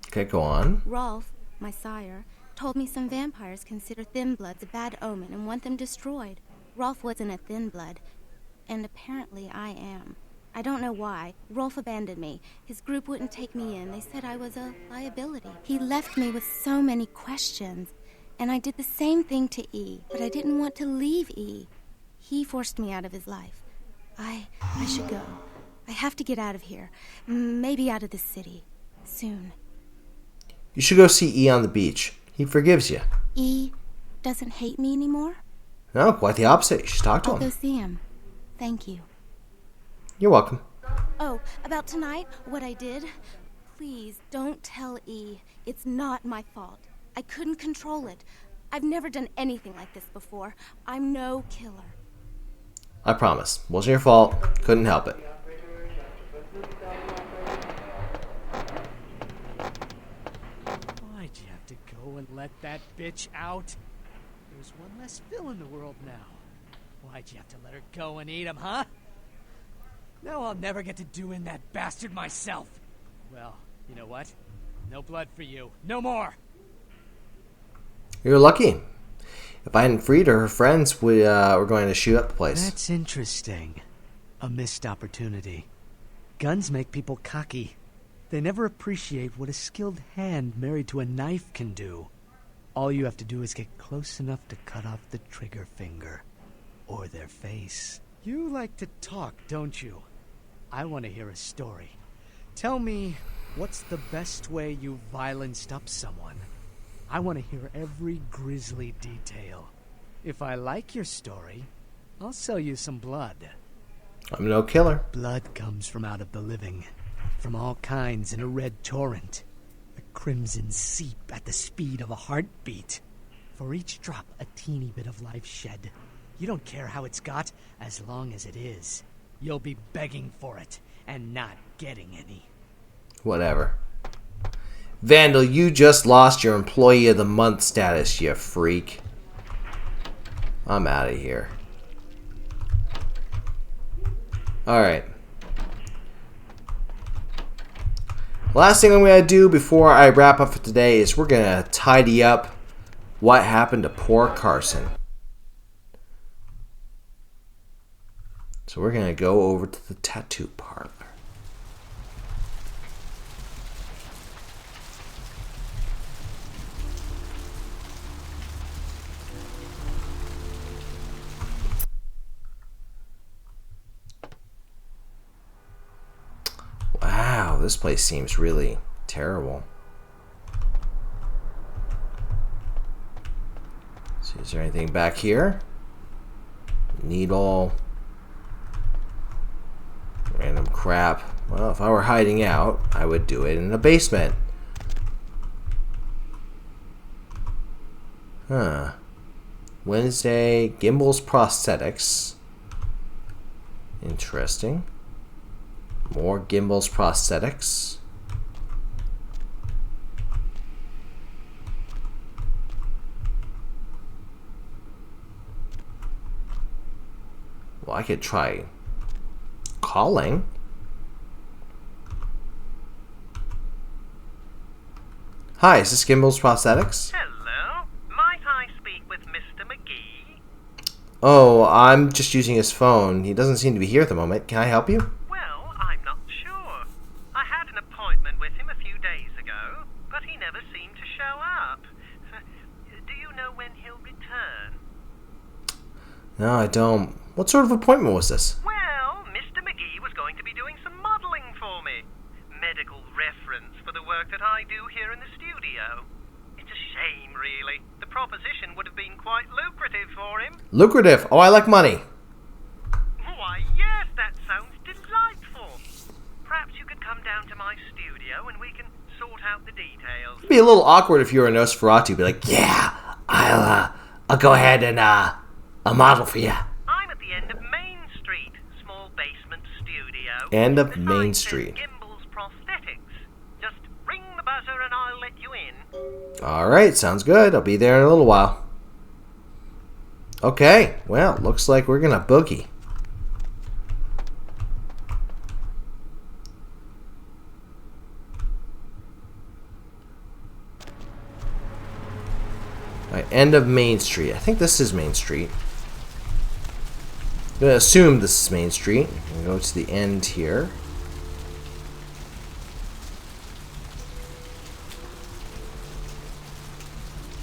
Okay, go on. Rolf, my sire, told me some vampires consider Thin Bloods a bad omen and want them destroyed. Rolf wasn't a Thin Blood, and apparently I am. I don't know why. Rolf abandoned me. His group wouldn't take me in. They said I was a liability. He left me with so many questions, and I did the same thing to E, but I didn't want to leave E. He forced me out of his life. I should go. I have to get out of here. Maybe out of this city. Soon. You should go see E on the beach. He forgives you. E doesn't hate me anymore? No, quite the opposite. You should talk to I'll him. go see him. Thank you. You're welcome. Oh, about tonight, what I did? Please, don't tell E. It's not my fault. I couldn't control it. I've never done anything like this before. I'm no killer. I promise. Wasn't your fault. Couldn't help it. Why'd you have to go and let that bitch out? There's one less Phil in the world now. Why'd you have to let her go and eat him, huh? Now I'll never get to do in that bastard myself. Well, you know what? No blood for you. No more! You're lucky. If I hadn't freed her, her friends were going to shoot up the place. That's interesting. A missed opportunity. Guns make people cocky. They never appreciate what a skilled hand married to a knife can do. All you have to do is get close enough to cut off the trigger finger. Or their face. You like to talk, don't you? I want to hear a story. Tell me, what's the best way you violenced up someone? I want to hear every grisly detail. If I like your story, I'll sell you some blood. I'm no killer. Blood comes from out of the living. From all kinds in a red torrent. A crimson seep at the speed of a heartbeat. For each drop, a teeny bit of life shed. You don't care how it's got, as long as it is. You'll be begging for it, and not getting any. Whatever. Vandal, you just lost your Employee of the Month status, you freak. I'm out of here. Alright. Last thing I'm going to do before I wrap up for today is we're going to tidy up what happened to poor Carson. So we're going to go over to the tattoo parlor. Wow, this place seems really terrible. So is there anything back here? Needle. Random crap. Well, if I were hiding out, I would do it in the basement. Huh. Wednesday, Gimbals Prosthetics. Interesting. More Gimbals Prosthetics. Well, I could try calling. Hi, is this Gimbals Prosthetics? Hello, might I speak with Mr. McGee? Oh, I'm just using his phone. He doesn't seem to be here at the moment. Can I help you? Well, I'm not sure. I had an appointment with him a few days ago, but he never seemed to show up. Do you know when he'll return? No, I don't. What sort of appointment was this? Well, Mr. McGee was going to be doing some modeling for me. Medical reference for the work that I do here in the studio. It's a shame, really. The proposition would have been quite lucrative for him. Lucrative. Oh, I like money. Why, yes, that sounds delightful. Perhaps you could come down to my studio and we can sort out the details. It'd be a little awkward if you were a Nosferatu. Be like, yeah, I'll go ahead and a model for you. I'm at the end of Main Street, small basement studio. End of Main Street. Gimbals Prosthetics. Just ring the buzzer and I'll let you in. Alright, sounds good. I'll be there in a little while. Okay, well, looks like we're gonna boogie. Alright, end of Main Street. I think this is Main Street. I'm gonna assume this is Main Street. I'm gonna go to the end here.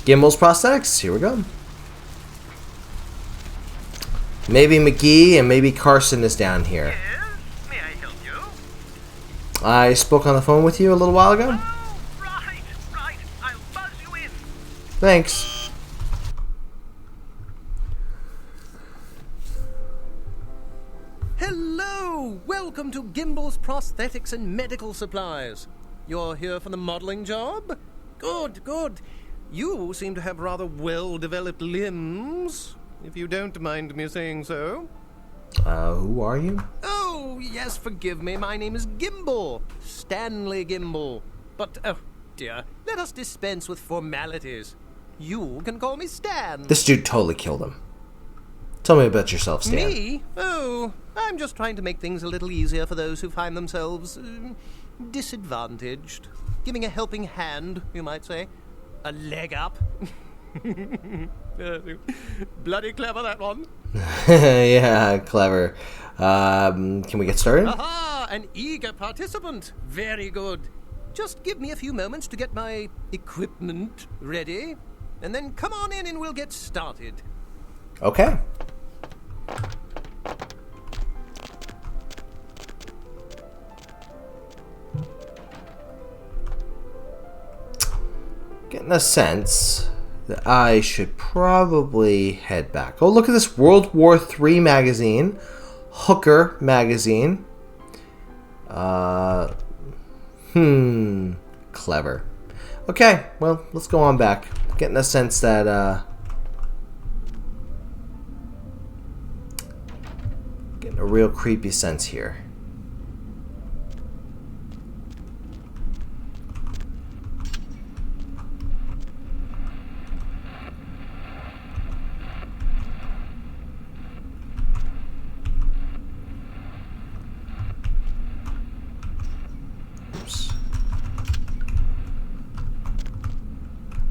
Gimbals Prosthetics, here we go. Maybe McGee and maybe Carson is down here. Yes, may I help you? I spoke on the phone with you a little while ago. Oh, right. I'll buzz you in. Thanks. Hello! Welcome to Gimbals Prosthetics and Medical Supplies. You're here for the modeling job? Good, good. You seem to have rather well-developed limbs, if you don't mind me saying so. Who are you? Oh, yes, forgive me. My name is Gimbal. Stanley Gimbal. But, oh, dear, let us dispense with formalities. You can call me Stan. This dude totally killed him. Tell me about yourself, Stan. Me? Oh, I'm just trying to make things a little easier for those who find themselves disadvantaged. Giving a helping hand, you might say. A leg up. Bloody clever, that one. Yeah, clever. Can we get started? Aha! An eager participant. Very good. Just give me a few moments to get my equipment ready, and then come on in and we'll get started. Okay. Getting a sense that I should probably head back. Oh, look at this World War III magazine. Hooker magazine. Clever. Okay, well, let's go on back. Getting a sense that, getting a real creepy sense here.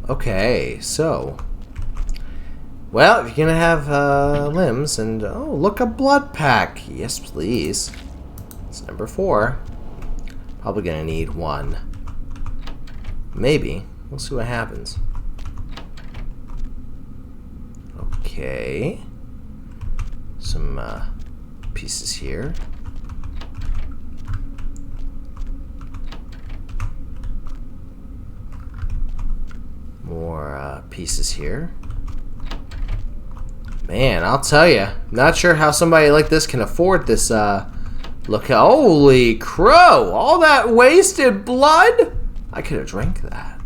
Okay, so, well, if you're gonna have limbs, and oh, look, a blood pack. Yes, please. It's number 4. Probably gonna need 1. Maybe. We'll see what happens. Okay. Some pieces here. More pieces here. Man, I'll tell you, not sure how somebody like this can afford this. Look, holy crow! All that wasted blood. I could have drank that.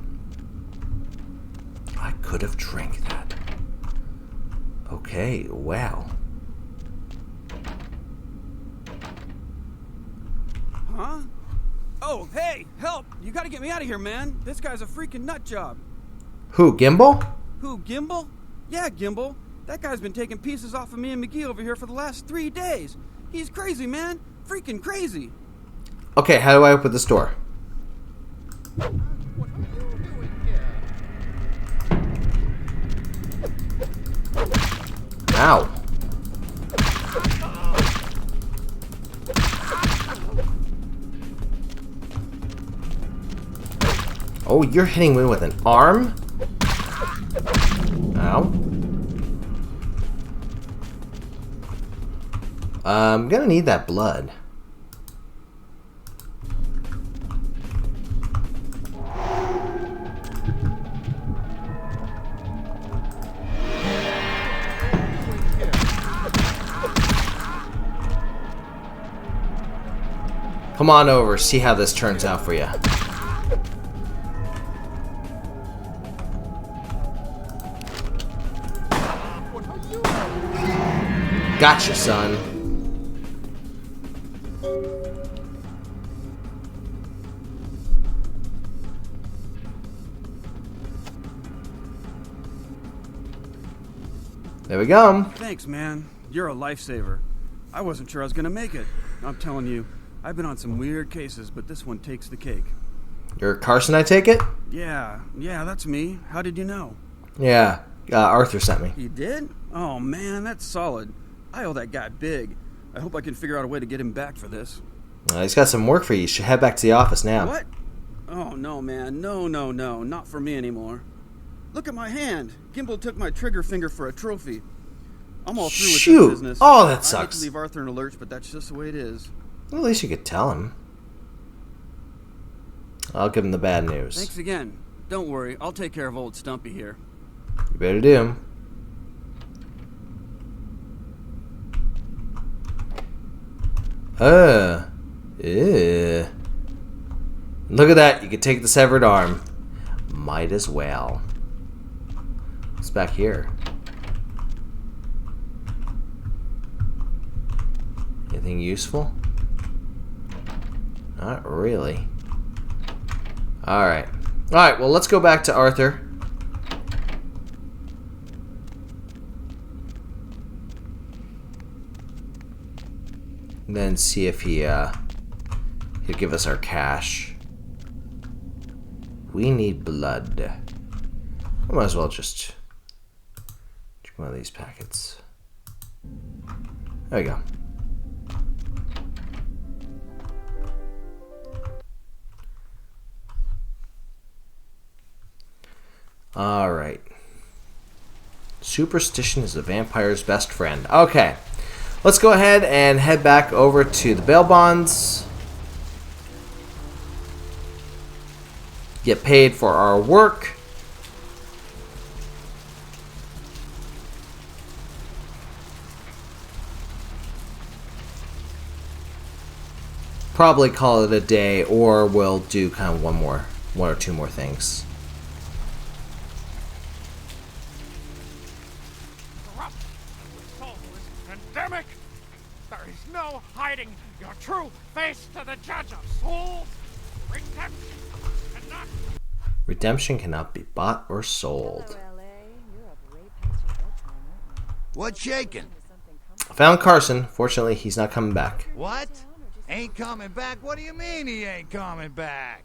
I could have drank that. Okay, wow. Huh? Oh, hey, help! You gotta get me out of here, man. This guy's a freaking nut job. Who, Gimbal? Who, Gimbal? Yeah, Gimbal. That guy's been taking pieces off of me and McGee over here for the last 3 days. He's crazy, man. Freaking crazy. Okay, how do I open this door? Ow. Oh, you're hitting me with an arm? Ow. I'm gonna need that blood. Come on over, see how this turns out for you. Gotcha, son. There we go. Thanks, man. You're a lifesaver. I wasn't sure I was gonna make it. I'm telling you, I've been on some weird cases, but this one takes the cake. You're Carson, I take it? Yeah, that's me. How did you know? Yeah, Arthur sent me. You did? Oh, man, that's solid. I owe that guy big. I hope I can figure out a way to get him back for this. He's got some work for you. You should head back to the office now. What? Oh, no, man. No. Not for me anymore. Look at my hand. Gimbal took my trigger finger for a trophy. I'm all through with this business. Oh, that I sucks. hate to leave Arthur in a lurch, but that's just the way it is. Well, at least you could tell him. I'll give him the bad news. Thanks again. Don't worry. I'll take care of old Stumpy here. You better do. Look at that. You could take the severed arm. Might as well. What's back here? Anything useful? Not really. Alright. Alright, well, let's go back to Arthur. And then see if he'll give us our cash. We need blood. I might as well just drink one of these packets. There we go. Alright. Superstition is a vampire's best friend. Okay. Let's go ahead and head back over to the bail bonds. Get paid for our work. Probably call it a day, or we'll do kind of one or two more things. Corrupt, soulless, pandemic. There is no hiding your true face to the judge of souls. Redemption cannot be bought or sold. What's shaking? I found Carson. Fortunately, he's not coming back. What? Ain't coming back? What do you mean he ain't coming back?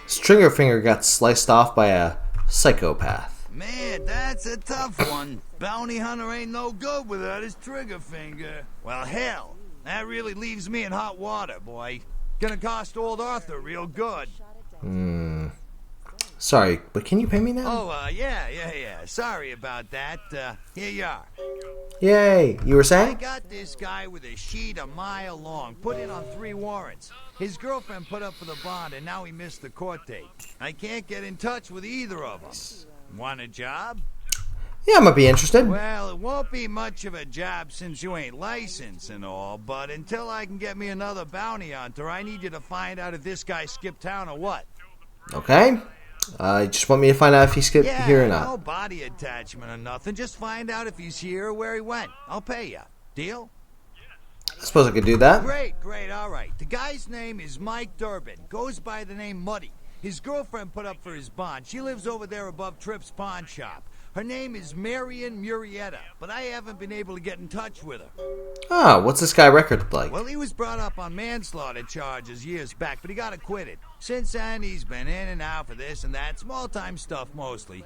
His trigger finger got sliced off by a psychopath. Man, that's a tough one. Bounty hunter ain't no good without his trigger finger. Well, hell, that really leaves me in hot water, boy. Gonna cost old Arthur real good. Sorry, but can you pay me now? Oh, yeah. Sorry about that. Here you are. Yay! You were saying? I got this guy with a sheet a mile long, put in on 3 warrants. His girlfriend put up for the bond, and now he missed the court date. I can't get in touch with either of them. Want a job? Yeah, I might be interested. Well, it won't be much of a job since you ain't licensed and all, but until I can get me another bounty hunter, I need you to find out if this guy skipped town or what. Okay. You just want me to find out if he skipped here or not. No body attachment or nothing. Just find out if he's here or where he went. I'll pay you. Deal? I suppose I could do that. Great, all right. The guy's name is Mike Durbin. Goes by the name Muddy. His girlfriend put up for his bond. She lives over there above Tripp's pawn shop. Her name is Marion Murrieta, but I haven't been able to get in touch with her. Ah, what's this guy record like? Well, he was brought up on manslaughter charges years back, but he got acquitted. Since then, he's been in and out for this and that. Small-time stuff, mostly.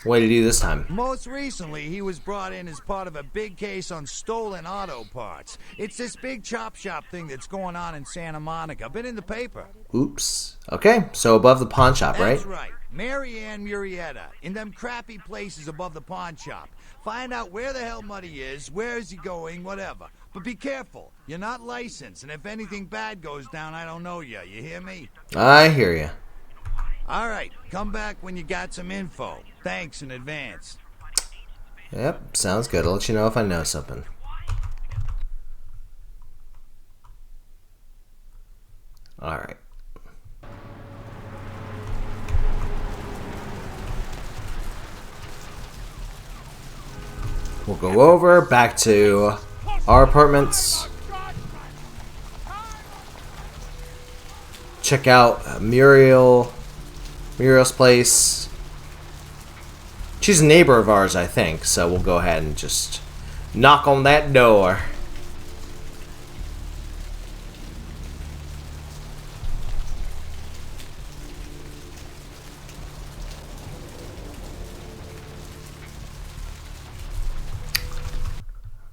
What did he do this time? Most recently, he was brought in as part of a big case on stolen auto parts. It's this big chop shop thing that's going on in Santa Monica. Been in the paper. Oops. Okay, so above the pawn shop, right? That's right. Marianne Murrieta, in them crappy places above the pawn shop. Find out where the hell Muddy is, where is he going, whatever. But be careful. You're not licensed, and if anything bad goes down, I don't know you. You hear me? I hear you. All right, come back when you got some info. Thanks in advance. Yep, sounds good. I'll let you know if I know something. All right. We'll go over back to our apartments. Check out Muriel's place. She's a neighbor of ours, I think, so we'll go ahead and just knock on that door.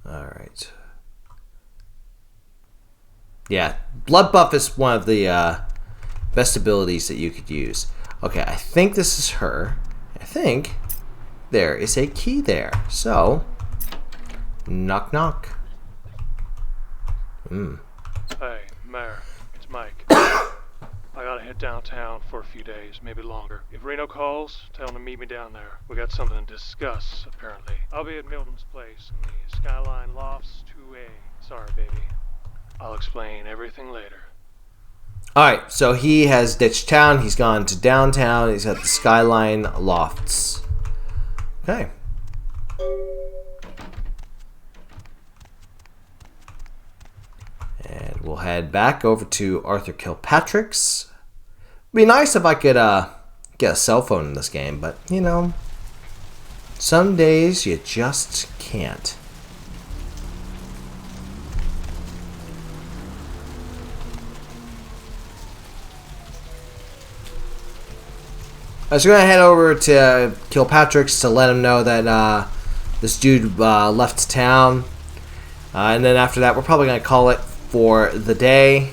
Alright. Yeah, Blood Buff is one of the best abilities that you could use. Okay, I think this is her. I think there is a key there. So, knock knock. Hey, Mayor, it's Mike. I gotta head downtown for a few days, maybe longer. If Reno calls, tell him to meet me down there. We got something to discuss, apparently. I'll be at Milton's place in the Skyline Lofts 2A. Sorry, baby. I'll explain everything later. Alright, so he has ditched town. He's gone to downtown. He's at the Skyline Lofts. Okay. we'll head back over to Arthur Kilpatrick's. It'd be nice if I could get a cell phone in this game, but, you know, some days you just can't. I was going to head over to Kilpatrick's to let him know that this dude left town. And then after that, we're probably going to call it for the day,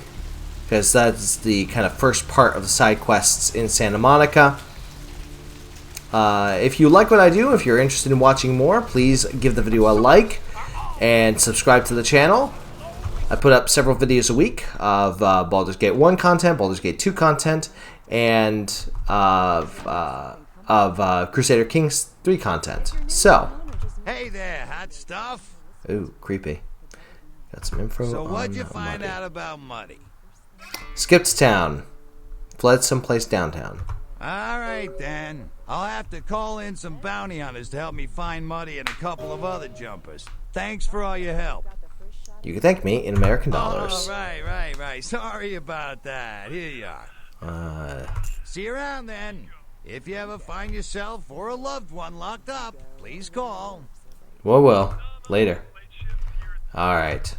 because that's the kind of first part of the side quests in Santa Monica. If you like what I do, if you're interested in watching more, please give the video a like and subscribe to the channel. I put up several videos a week of Baldur's Gate 1 content, Baldur's Gate 2 content, and of Crusader Kings 3 content. So, hey there, hot stuff. Ooh, creepy. Got some info. So what'd you on find Muddy. out about Muddy? Skipped town. Fled someplace downtown. All right, then. I'll have to call in some bounty hunters to help me find Muddy and a couple of other jumpers. Thanks for all your help. You can thank me in American dollars. Oh, right. Sorry about that. Here you are. See you around, then. If you ever find yourself or a loved one locked up, please call. Well. Later. Alright.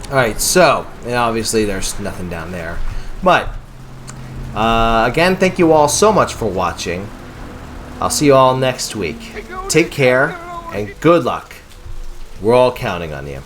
Alright, so, and obviously there's nothing down there. But, again, thank you all so much for watching. I'll see you all next week. Take care, and good luck. We're all counting on you.